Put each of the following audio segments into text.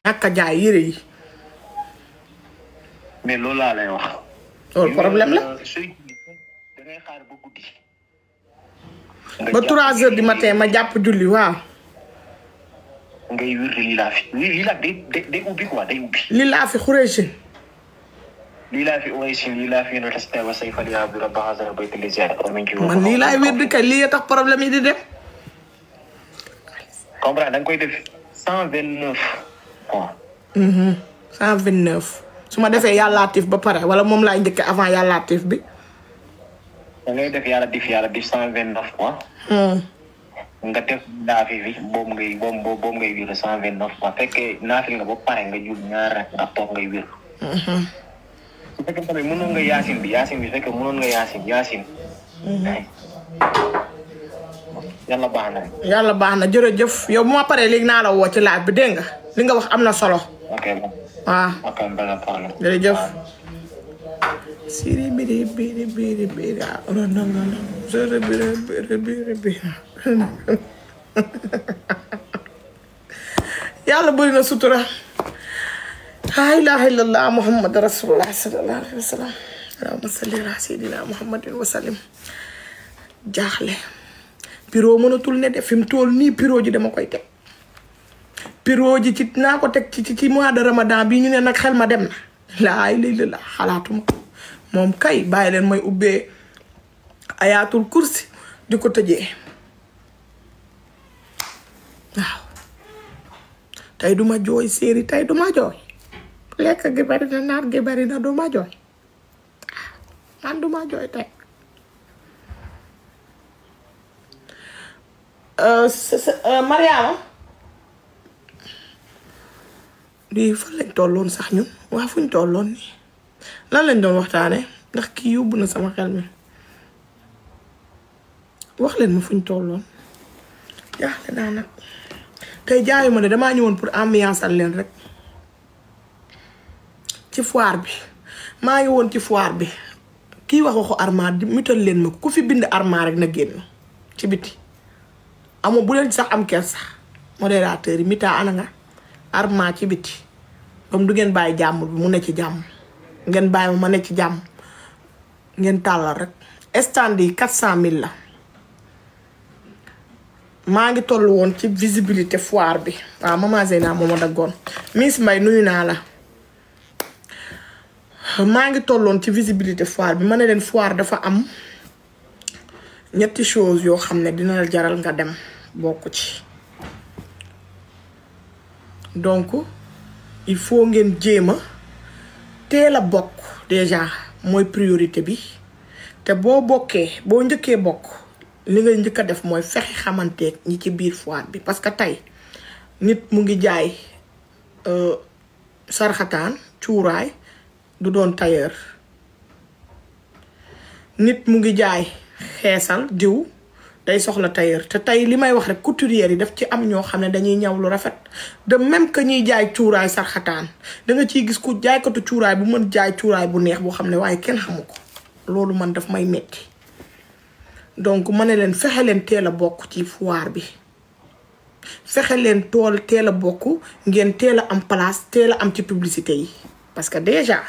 ñàkk a jaay yére yi. mais loolu laa lay wax. loolu problème la. da ngay xaar ba guddi. ba 3 heures du matin ma jàpp julli waaw. ngay wér lii laa fi lii laa day ubbi quoi day ubbi. lii laa fi xureesin. lii laa fi oysin lii laa fi yéen a tas tey ba say fan yaa bëgg a baax a bëgg les ziar man lii laay wér di kay lii tax problème yi di dem. comprendre da nga koy def 129 points. 129 su ma defee yàllaatif ba pare wala moom laay njëkk avant yàllaatif bi. da ngay def yàlla dif 129 points. nga def naafi bi boobu ngay wér 129 points fekkee naafi nga ba pare nga jul ñaar rek nga toog ngay wér. su fekkee tamit mënoon nga yaasin bi fekkee mënoon nga yaasin. yàlla baax na. yàlla baax na jërëjëf yow bu ma paree léegi naa la woo ci laaj bi dégg nga li nga wax am na solo. ok waaw. ok benn problème. jërëjëf. siri biri biri biri biri yàlla bëri na sutura. laa ilaaha illallah muhammad rasulullah sallallahu alayhi wa sallam allahumma salli ala sayyidina muhammadin wa sallim. jaaxle. piro mënatul ne def fi mu toll nii piro ji dama koy teg. piro ji ci naa ko teg ci mois de ramadan bii ñu ne nag xel ma dem na. laa ilaaha illallah xalaatuma moom kay bàyyi leen mooy ubbee ayatul kursi di ko tëjee waaw. tey duma jooy séeri tey duma jooy lekk gi bari na naan gi bari na duma jooy man duma jooy tey. Mariama lii fan lañ tolloon sax ñun waa fuñ tolloon nii lan lañ doon waxtaane ndax kii yóbbu na sama xel mi wax leen ma fuñ tolloon jaaxle naa nag tey jaayuma ne damaa ñëwoon pour ambiance al leen rek ci foire bi maa ngi woon ci foire bi kii wax waxu armoire di mutal leen ma ku fi bind armoire rek na génn ci biti amoo bu leen sax am ker sax modérateur yi mita ana nga armoire ci biti comme du ngeen bàyyi jàmm bi mu ne ci jàmm ngeen bàyyi ma ne ci jàmm ngeen tàllal rek stand yi 400 000 la maa ngi toll woon ci visibilité foire bi waaw maman Zeyna moo ma daggoon Miss Mbaye nuyu naa la maa ngi tolloon ci visibilité foire bi ma ne leen foire dafa am ñetti chose yoo xam ne dina la jaral nga dem bokk ci donc il faut ngeen jéem a teel a bokk déjà mooy priorité bi te boo njëkkee bokk li ngay njëkk a def mooy fexe xamanteeg ñi ci biir foire bi parce que tey nit mu ngi jaay sarxataan cuuraay du doon tailleur nit mu ngi jaay xeesal diw day soxla tailleur te tey li may wax rek couturière yi daf ci am ñoo xam ne dañuy ñaw lu rafet de même que ñuy jaay cuuraay sarxataan da nga ciy gis ku jaaykatu cuuraay bu mën jaay cuuraay bu neex boo xam ne waaye kenn xamu ko loolu man daf may metti donc ma ne leen fexe leen teel a bokk ci foire bi fexe leen teel a bokk ngeen teel a am place teel a am ci publicité yi parce que déjà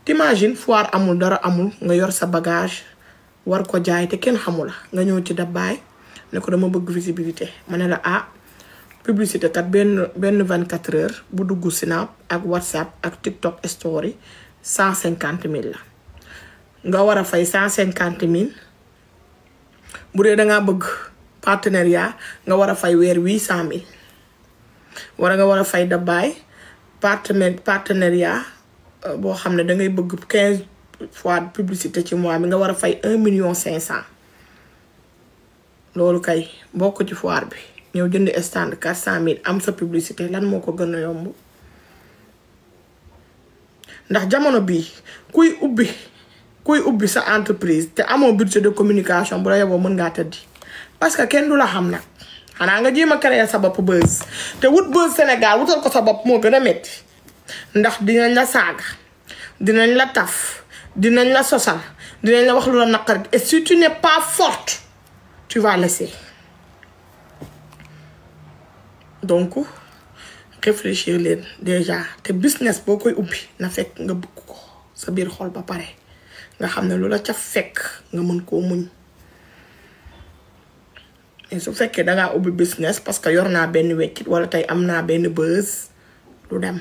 t'imagines foire amul dara amul nga yor sa bagage war ko jaay te kenn xamu la nga ñëw ci Dabaye ne ko dama bëgg visibilité ma ne la publicité kat benn 24 heures bu dugg Snap ak WhatsApp ak TikTok story 150 000 la nga war a fay 150 000 bu dee dangaa bëgg partenariat nga war a fay weer 800 000 wala nga war a fay Dabaye partenariat boo xam ne dangay bëgg 15 fois publicité ci mois bi nga war a fay 1,5 million loolu kay bokk ci foire bi ñëw jënd stand 400 000 am sa publicité lan moo ko gën a yomb ndax jamono bii kuy ubbi sa entreprise te amoo budget de communication bu la yeboo mën ngaa tëddi parce que kenn du la xam nag xanaa nga jéem a créer sa bopp buzz te wut buzz Sénégal wutal ko sa bopp moo gën a metti ndax dinañ la saaga dinañ la taf dinañ la sosal dinañ la wax lu la naqari et si tu n'es pas forte tu vas laisser donc réfléchir leen déjà te business boo koy ubbi na fekk nga bëgg ko sa biir xol ba pare nga xam ne lu la ca fekk nga mën koo muñ mais su fekkee dangaa ubbi business parce que yor naa benn weccit wala tey am naa benn buzz du dem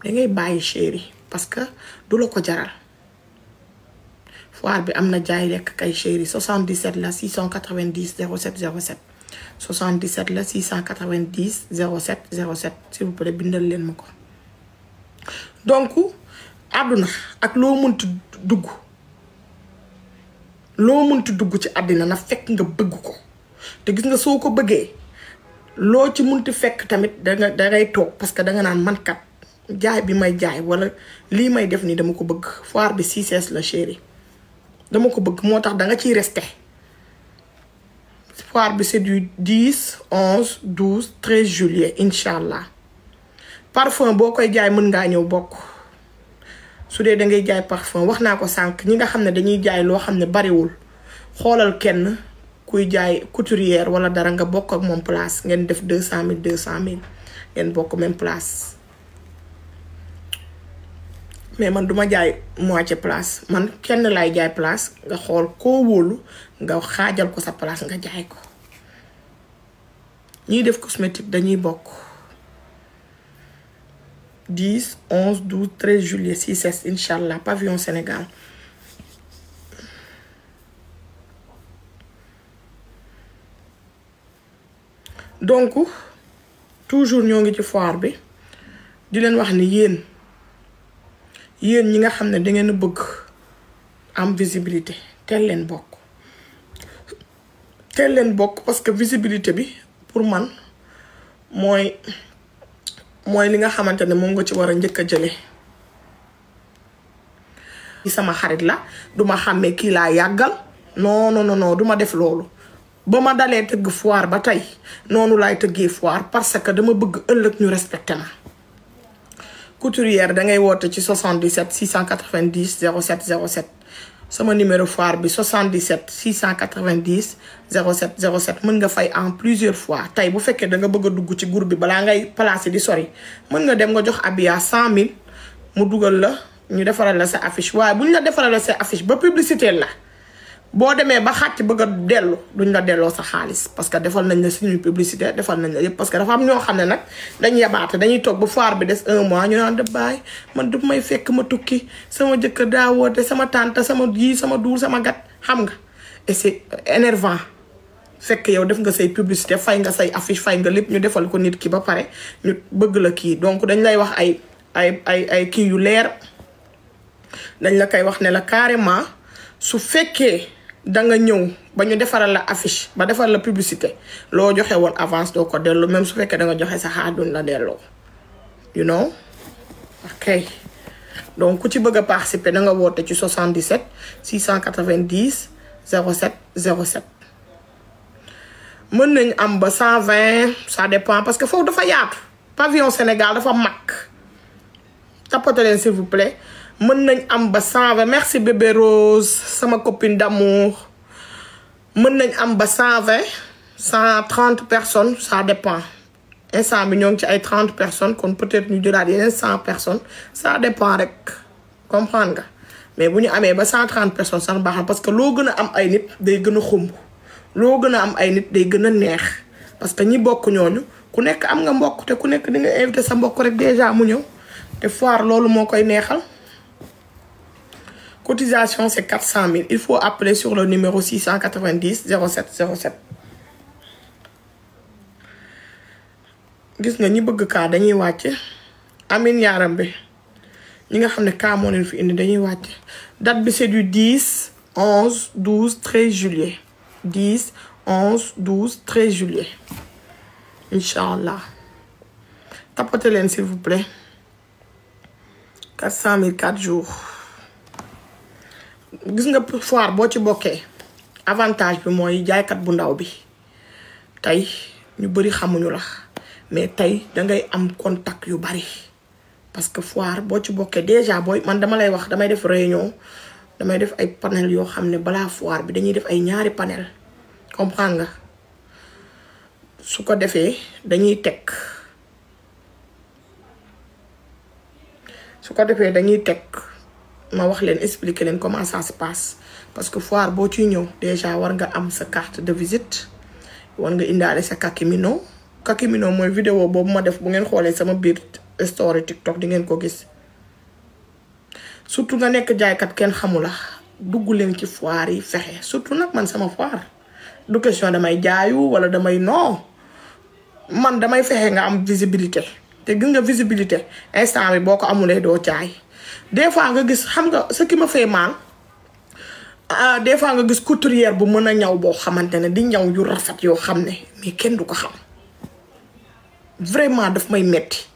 dangay bàyyi chéri parce que du la ko jaral foire bi am na jaay lekk kay chéri 77 la 690 07 07 77 la 690 07 07 s'il vous plaît bindal leen ma ko donc àdduna ak loo mënti dugg ci àddina na fekk nga bëgg ko te gis nga soo ko bëggee loo ci mënti fekk tamit dangay toog parce que danga naan man kat jaay bi may jaay wala lii may def nii dama ko bëgg foire bi 6 la chéri dama ko bëgg moo tax danga ciy resté foire bi c'est du 10 11 12 13 juillet incha allah parfum boo koy jaay mën ngaa ñëw bokk su dee dangay jaay parfum wax naa ko sànq ñi nga xam ne dañuy jaay loo xam ne bariwul xoolal kenn kuy jaay couturière wala dara nga bokk ak moom place ngeen def 200 000 ngeen bokk même place mais man duma jaay moitié place man kenn laay jaay place nga xool koo wóolu nga xaajal ko sa place nga jaay ko ñiy def cosmétique dañuy bokk 10 11 12 13 juillet 6 incha allah pavillon Sénégal donc toujours ñoo ngi ci foire bi di leen wax ni yéen ñi nga xam ne dangeen a bëgg am visibilité teel leen bokk parce que visibilité bi pour man mooy li nga xamante ne moom nga ci war a njëkk a jële sama xarit la duma xàmmee kii laa yàggal non duma def loolu ba ma dalee tëgg foire ba tey noonu laay tëggee foire parce que dama bëgg ëllëg ñu respecté ma couturière dangay woote ci 77 690 07 07 sama numéro foire bi 77 690 07 07 mën nga fay en plusieurs fois tey bu fekkee da nga bëgg a dugg ci groupe bi balaa ngay placer di sori mën nga dem nga jox Abia 100 000 mu dugal la ñu defaral la sa affiche waaye bu ñu la defaral la sa affiche ba publicité la boo demee ba xàcc bëgg a dellu duñ la delloo sa xaalis parce que defal nañ la suñu publicité defal nañ la yëpp parce que dafa am ñoo xam ne nag dañuy yabaate dañuy toog ba foire bi des 1 mois ñu naan de bàyyi man du may fekk ma tukki sama jëkkër daa woote sama tante sama yii sama duur sama gat xam nga et c'est énervant fekk yow def nga say publicité fay nga say affiche fay nga lépp ñu defal ko nit ki ba pare ñu bëgg la kii donc dañ lay wax ay kii yu leer dañ la koy wax ne la carrément su fekkee danga ñëw ba ñu defaral la affiche ba defal la publicité loo joxe woon avance doo ko delloo même su fekkee danga joxe sa xaar duñ la delloo you know ok donc ku ci bëgg a participer danga woote ci 77 690 07 07 mën nañ am ba 120 ça dépend parce que foofu dafa yaatu pavillon Sénégal dafa mag tapote leen s'il vous plaît mën nañ am ba 120 merci bébé Rose sama copine d'amour mën nañ am ba 120 130 personnes ça dépend instant bi ñoo ngi ci ay 30 personnes kon peut-être ñu jëlaat yeneen 100 personnes ça dépend rek comprendre nga mais bu ñu amee ba 130 personnes sax baax na parce que loo gën a am ay nit day gën a xumb loo gën a am ay nit day gën a neex parce que ñi bokk ñooñu ku nekk am nga mbokk te ku nekk di nga invité sa mbokk rek déjà mu ñëw te foire loolu moo koy neexal. Cotisation, c'est 400 000. Il faut appeler sur le numéro 690 07 07. gis nga ñi bëgg kaa dañuy wàcce amin yaaram bi ñi nga xam ne kaa moo leen fi indi dañuy wàcce date bi c'est du 10 11 12 13 juillet 10 11 12 13 juillet Inch'Allah. Tapotez leen s'il vous plaît 400 000 4 jours. gis nga foire boo ci bokkee avantage bi mooy jaaykat bu ndaw bi tey ñu bari xamuñu la mais tey dangay am contact yu bari parce que foire boo ci bokkee déjà booy man dama lay wax damay def réunion damay def ay panel yoo xam ne balaa foire bi dañuy def ay ñaari panel comprendre nga su ko defee dañuy teg su ko defee dañuy teg ma wax leen expliquer leen comment ça se passe parce que foire boo ciy ñëw déjà war nga am sa carte de visite war nga indaale sa kakimino mooy vidéo boobu ma def bu ngeen xoolee sama biir story TikTok di ngeen ko gis surtout nga nekk jaaykat kenn xamula dugg leen ci foire yi fexe surtout nag man sama foire du question damay jaayu wala damay non man damay fexe nga am visibilité te gis nga visibilité instant bi boo ko amulee doo jaay des fois nga gis xam nga ce qui me fait mal des fois nga gis couturière bu mën a ñaw boo xamante ne di ñaw yu rafet yoo xam ne mais kenn du ko xam vraiment daf may metti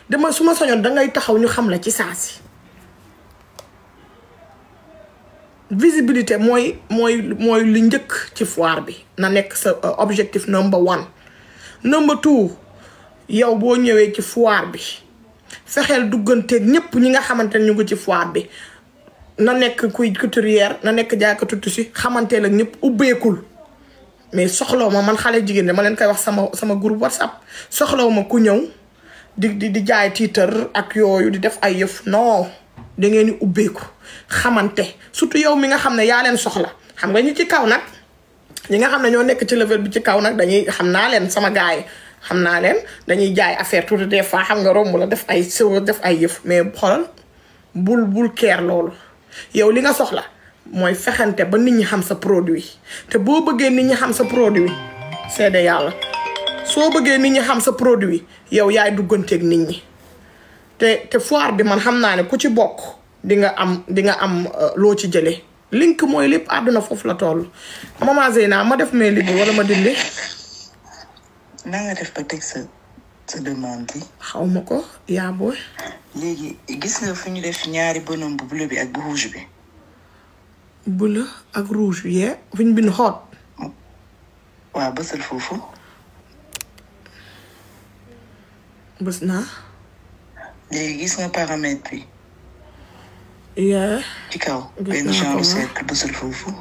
dama su ma soñoon dangay taxaw ñu xam la ci saa si visibilité mooy li njëkk ci foire bi na nekk sa objectif number 1 number 2 yow boo ñëwee ci foire bi fexeel dugganteeg ñëpp ñi nga xamante ne ñu ngi ci foire bi na nekk kuy couturière na nekk jaaykatu tissu xamanteel ak ñëpp ubbeekul mais soxlaw ma man xale jigéen dama leen koy wax sama groupe WhatsApp soxlaw ma ku ñëw di jaay tiitar ak yooyu di def ay yëf non da ngeen di ubbeeku xamante surtout yow mi nga xam ne yaa leen soxla xam nga ñu ci kaw nag ñi nga xam ne ñoo nekk ci level bi ci kaw nag dañuy xam naa leen sama gaay xam naa leen dañuy jaay affaire tout des fois xam nga romb la def ay sëw def ay yëf mais xoolal bul keer loolu yow li nga soxla mooy fexante ba nit ñi xam sa produit te boo bëggee nit ñi xam sa produit seede yàlla soo bëggee nit ñi xam sa produit yow yaay dugganteeg nit ñi te foire bi man xam naa ne ku ci bokk di nga am loo ci jëlee link mooy lépp àdduna foofu la toll. Maman Zeyna ma def mail libre wala ma dindi. na nga def ba teg sa demande bi. xaw ma ko yaa booy. léegi gis nga fu ñu def ñaari bonhomme bu bleu bi ak bu rouge bi. bleu ak rouge yee fu ñu bind xoot. waaw bësal foofu. bës naa. léegi gis nga paramètre bi. yee. ci kaw benn genre cercle bësal foofu.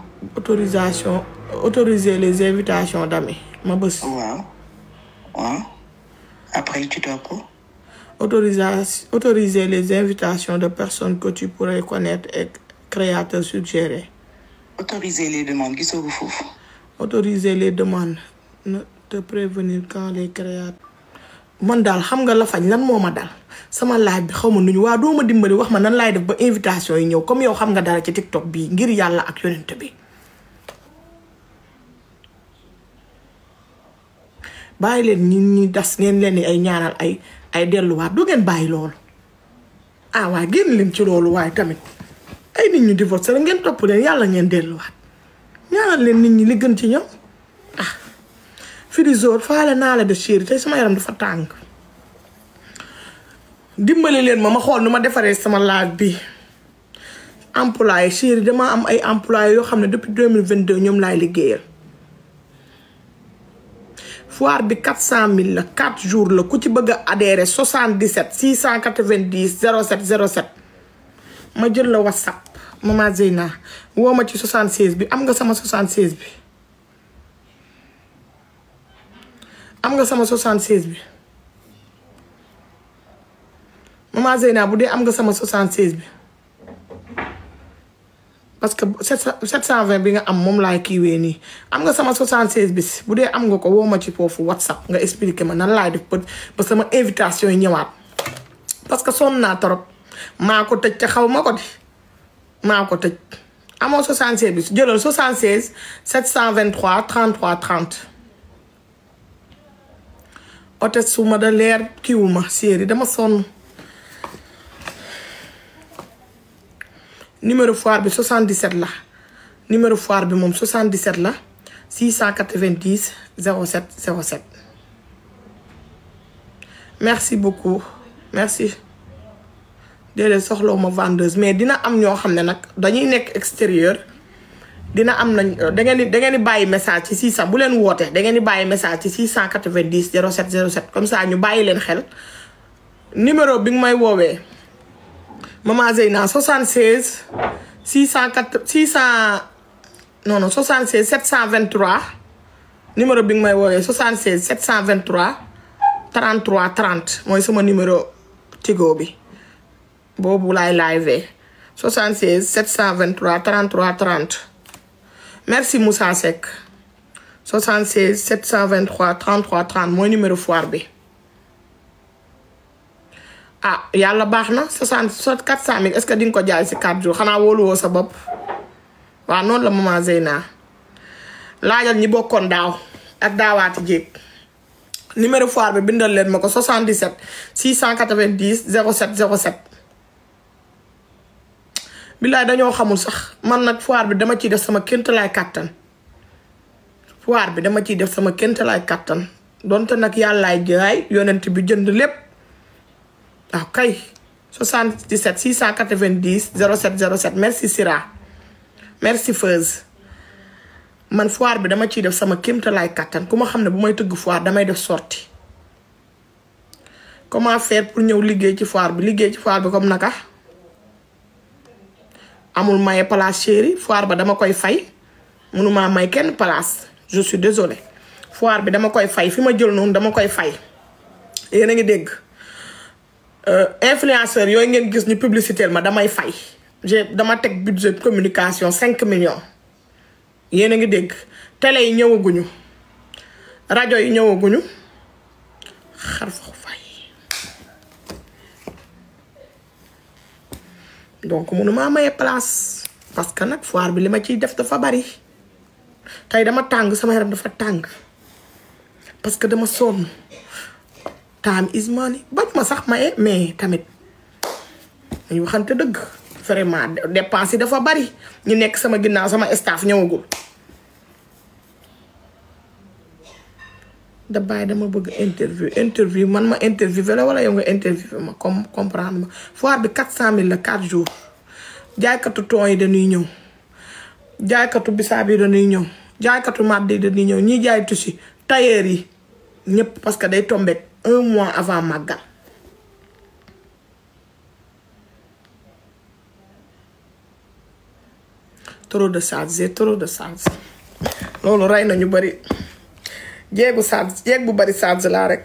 autoriser les invitations d'amis ma bës. waaw après tu dois ko. autoriser les invitations de personnes que tu pourrais connaître et créateurs suggérés. autoriser les demandes gisoo ko foofu. autoriser les demandes ne te prévenir quand les créateurs. man daal xam nga la fañ lan moo ma dal sama laaj bi xaw ma nuñu waa doo ma dimbali wax ma nan laay def ba invitation yi ñëw comme yow xam nga dara ci TikTok bii ngir yàlla ak yonent bi. bàyyi leen ñi das ngeen leen ay ñaanal ay delluwaat du ngeen bàyyi loolu waaye génn leen ci loolu waaye tamit ay nit ñu divorcé la ngeen topp leen yàlla ngeen delluwaat ñaanal leen nit ñi li gën ci ñoom Firizor faale naa la de chéri tey sama yaram dafa tàng dimbali leen ma xool nu ma defaree sama laaj bi employé chéri dama am ay employé yoo xam ne depuis 2022 ñoom laay liggéeyal foire bi 400 000 la 4 jours la ku ci bëgg a adhérer 77 690 07 07 ma jël la WhatsApp Maman Zeyna woo ma ci 76 bi am nga sama 76 bi am nga sama 76 bi Maman Zeyna bu dee am nga sama 76 bi parce que 720 bi nga am moom laay kiiwee nii am nga sama 76 bi bu dee am nga ko woo ma ci foofu WhatsApp nga expliqué ma nan laay def ba sama invitation yi ñëwaat parce que sonn naa trop maa ko tëj te xaw ma ko di maa ko tëj amoo 76 bi jëlal 76 723 33 30 hôtesse su ma da leer kiiwuma séeri dama sonn numéro foire bi 77 la numéro foire bi moom 77 la 690 07 07 merci beaucoup merci déedéet soxlawu ma vendeuse mais dina am ñoo xam ne nag dañuy nekk extérieur dina am nañ da ngeen di bàyyi message ci 600 bu leen woote da ngeen di bàyyi message ci 690 07 07 comme ça ñu bàyyi leen xel numéro bi nga may woowee Maman Zeyna 76 723 numéro bi nga may woowee 76 723 33 30 mooy sama numéro Tigo bi boobu laay live 76 723 33 30 merci Moussa Seck 76 723 33 30 mooy numéro foire bi ah yàlla baax na 400 000 est-ce que di nga ko jaay si 4 jours xanaa wóoluwoo sa bopp waaw noonu la maman Zeyna laajal ñi bokkoon daaw ak daawaati jéeg numéro foire bi bindal leen ma ko 77 690 07 07 billaay dañoo xamul sax man nag foire bi dama ciy def sama kéemtalaay kàttan foire bi dama ciy def sama kéemtalaay kàttan donte nag yàllaay jaay yonent bi jënd lépp waaw kay 77 690 07 07 merci Sira merci Feuz man foire bi dama ciy def sama kéemtalaay kàttan ku ma xam ne bu may tëgg foire damay def sortie comment faire pour ñëw liggéey ci foire bi comme naka amul maye place chérie foire ba dama koy fay mënuma may kenn place je suis désolée foire bi dama koy fay fi ma jël noonu dama koy fay yéen a ngi dégg influenceur yooyu ngeen gis ñu publicité ma damay fay dama teg budget communication 5 millions yéen a ngi dégg télé yi ñëwaguñu rajo yi ñëwaguñu xar fa fay donc mënuma maye place parce que nag foire bi li ma ciy def dafa bari tey dama tàng sama yaram dafa tàng parce que dama sonn time is money bañ ma sax maye mais tamit dañu waxante dëgg vraiment dépense yi dafa bari ñu nekk sama ginnaaw sama staff ñëwagul da bàyyi dama bëgg interview man ma interview la wala yow nga interview ma comme comprendre ma foire bi 400 000 la 4 jours jaaykatu ton yi dañuy ñëw jaaykatu bisaab yi dañuy ñëw jaaykatu màdd yi dañuy ñëw ñi jaay tissu tailleur yi ñëpp parce que day tomber 1 mois avant màggal trop de charge loolu rey nañu bari jeeg bu bari charge laa rek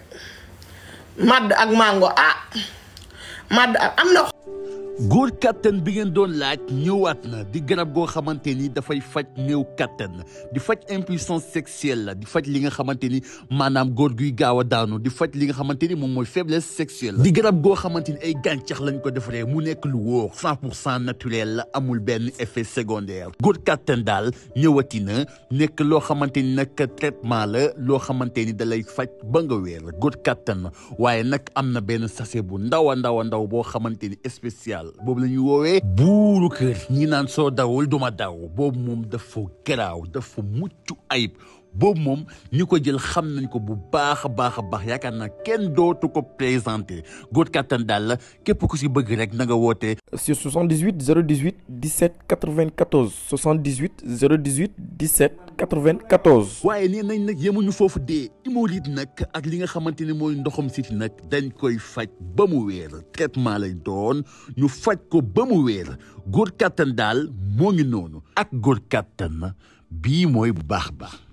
màdd ak mango màdd ak am na góor kattan bi ngeen doon laaj ñëwaat na di garab goo xamante ni dafay faj néew kattan di faj impuissance sexuelle la di faj li nga xamante ni maanaam góor guy gaaw a daanu di faj li nga xamante ni moom mooy faiblesse sexuelle di garab goo xamante ni ay gàncax lañ ko defaree mu nekk lu wóor 100% naturel la amul benn effet secondaire góor kattan daal ñëwati na nekk loo xamante ni nag traitement la loo xamante ni da lay faj ba nga wér góor kattan waaye nag am na benn sachet bu ndaw a ndaw boo xamante ni spécial boobu la ñuy woowee buuru kër ñi naan soo dawul duma daw boobu moom dafa garaaw dafa mucc ayib boobu moom ñi ko jël xam nañ ko bu baax a baax yaakaar naa kenn dootu ko présenté góor kattan daal la képp ku si bëgg rek na nga woote sur 78 018 17 94 78 018 17 94. waaye nee nañ nag yemuñu foofu dee hémorroïde nag ak li nga xamante ni mooy ndoxam siti nag dañ koy faj ba mu wéer traitement lay doon ñu faj ko ba mu wéer góor kattan daal moo ngi noonu ak góor kattan bii mooy bu baax.